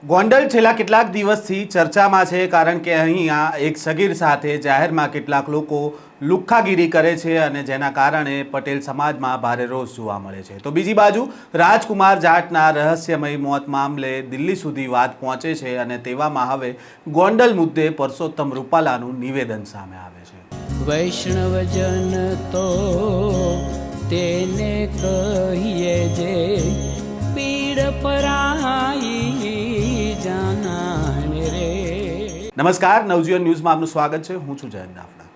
ગોંડલ છેલ્લા કેટલાક દિવસથી ચર્ચામાં છે કારણ કે અહીંયા એક સગીર સાથે જાહેરમાં કેટલાક લોકો લુખ્ખાગીરી કરે છે અને જેના કારણે પટેલ સમાજમાં ભારે રોષ જોવા મળે છે। તો બીજી બાજુ રાજકુમાર જાટના રહસ્યમય મોત મામલે દિલ્હી સુધી વાત પહોંચે છે અને તેવામાં હવે ગોંડલ મુદ્દે પરસોત્તમ રૂપાલાનું નિવેદન સામે આવે છે। વૈષ્ણવજન તો તેને કહીએ જે પીડ પરાઈ નમસ્કાર, નવજીવન ન્યૂઝમાં આપનું સ્વાગત છે। હું છું જયંત દાફડા।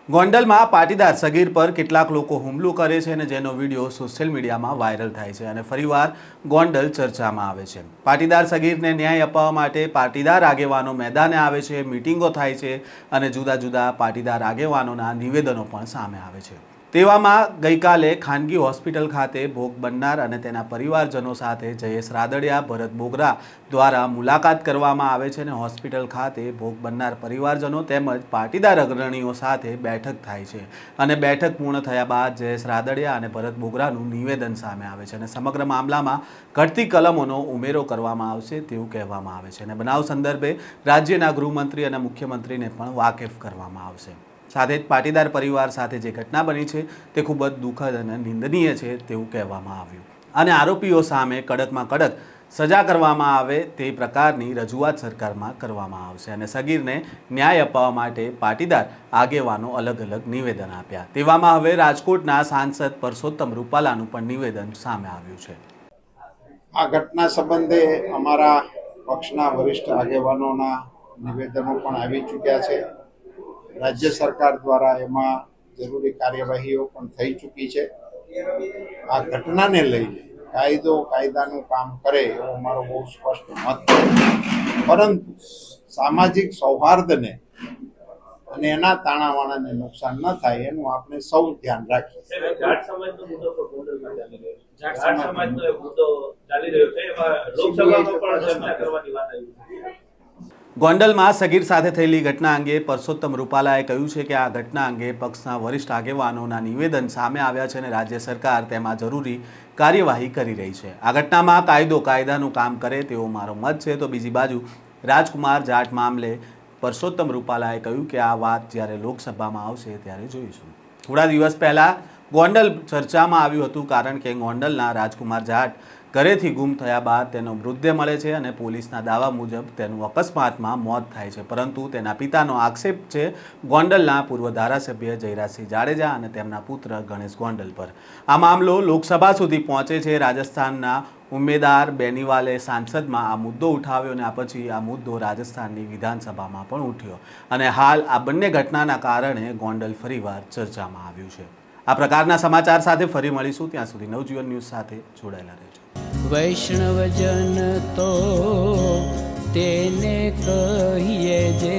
ગોંડલમાં પાટીદાર સગીર પર કેટલાક લોકો હુમલો કરે છે અને જેનો વિડીયો સોશિયલ મીડિયામાં વાયરલ થાય છે અને ફરીવાર ગોંડલ ચર્ચામાં આવે છે। પાટીદાર સગીરને ન્યાય અપાવવા માટે પાટીદાર આગેવાનો મેદાને આવે છે, મિટિંગો થાય છે અને જુદા જુદા પાટીદાર આગેવાનોના નિવેદનો પણ સામે આવે છે। તેવામાં ગઈકાલે ખાનગી હોસ્પિટલ ખાતે ભોગ બનનાર અને તેના પરિવારજનો સાથે જયેશ રાદડિયા, ભરત બોગરા દ્વારા મુલાકાત કરવામાં આવે છે અને હોસ્પિટલ ખાતે ભોગ બનનાર પરિવારજનો તેમજ પાટીદાર અગ્રણીઓ સાથે બેઠક થાય છે અને બેઠક પૂર્ણ થયા બાદ જયેશ રાદડિયા અને ભરત બોગરાનું નિવેદન સામે આવે છે અને સમગ્ર મામલામાં ઘટતી કલમોનો ઉમેરો કરવામાં આવશે તેવું કહેવામાં આવે છે અને બનાવ સંદર્ભે રાજ્યના ગૃહમંત્રી અને મુખ્યમંત્રીને પણ વાકેફ કરવામાં આવશે। સાથે જ પાટીદાર પરિવાર સાથે જે ઘટના બની છે તે ખૂબ જ દુઃખદ અને નિંદનીય છે તેવું કહેવામાં આવ્યું અને આરોપીઓ સામે કડકમાં કડક સજા કરવામાં આવે તે પ્રકારની રજૂઆત સરકારમાં કરવામાં આવશે અને સગીરને ન્યાય અપાવવા માટે પાટીદાર આગેવાનો અલગ અલગ નિવેદન આપ્યા। તેવામાં હવે રાજકોટના સાંસદ પરસોત્તમ રૂપાલાનું પણ નિવેદન સામે આવ્યું છે। આ ઘટના સંબંધે અમારા પક્ષના વરિષ્ઠ આગેવાનોના નિવેદનો પણ આવી ચૂક્યા છે। રાજ્ય સરકાર દ્વારા એમાં જરૂરી કાર્યવાહીઓ પણ થઈ ચૂકી છે। આ ઘટનાને લઈને કાયદો કાયદાનું કામ કરે એવો અમારો બહુ સ્પષ્ટ મત છે, પરંતુ સામાજિક સૌહાર્દને અને એના તાણાવાણાને નુકસાન ન થાય એનું આપણે સૌ ધ્યાન રાખીએ। ગોંડલમાં સગીર સાથે થયેલી ઘટના અંગે પરસોત્તમ રૂપાલાએ કહ્યું છે કે આ ઘટના અંગે પક્ષના વરિષ્ઠ આગેવાનોના નિવેદન સામે આવ્યા છે અને રાજ્ય સરકાર તેમાં જરૂરી કાર્યવાહી કરી રહી છે। આ ઘટનામાં કાયદો કાયદાનું કામ કરે તેવો મારો મત છે। તો બીજી બાજુ રાજકુમાર જાટ મામલે પરસોત્તમ રૂપાલાએ કહ્યું કે આ વાત જ્યારે લોકસભામાં આવશે ત્યારે જોઈશું। થોડા દિવસ પહેલાં ગોંડલ ચર્ચામાં આવ્યું હતું કારણ કે ગોંડલના રાજકુમાર જાટ ઘરેથી ગુમ થયા બાદ તેનો મૃતદેહ મળે છે અને પોલીસના દાવા મુજબ તેનું અકસ્માતમાં મોત થાય છે, પરંતુ તેના પિતાનો આક્ષેપ છે ગોંડલના પૂર્વ ધારાસભ્ય જયરાજસિંહ જાડેજા અને તેમના પુત્ર ગણેશ ગોંડલ પર। આ મામલો લોકસભા સુધી પહોંચે છે। રાજસ્થાનના ઉમેદવાર બેનીવાલે સાંસદમાં આ મુદ્દો ઉઠાવ્યો અને આ પછી આ મુદ્દો રાજસ્થાનની વિધાનસભામાં પણ ઉઠ્યો અને હાલ આ બંને ઘટનાના કારણે ગોંડલ ફરીવાર ચર્ચામાં આવ્યું છે। આ પ્રકારના સમાચાર સાથે ફરી મળીશું, ત્યાં સુધી નવજીવન ન્યૂઝ સાથે જોડાયેલા રહેજો। વૈષ્ણવજન તો તેને કહીએ જે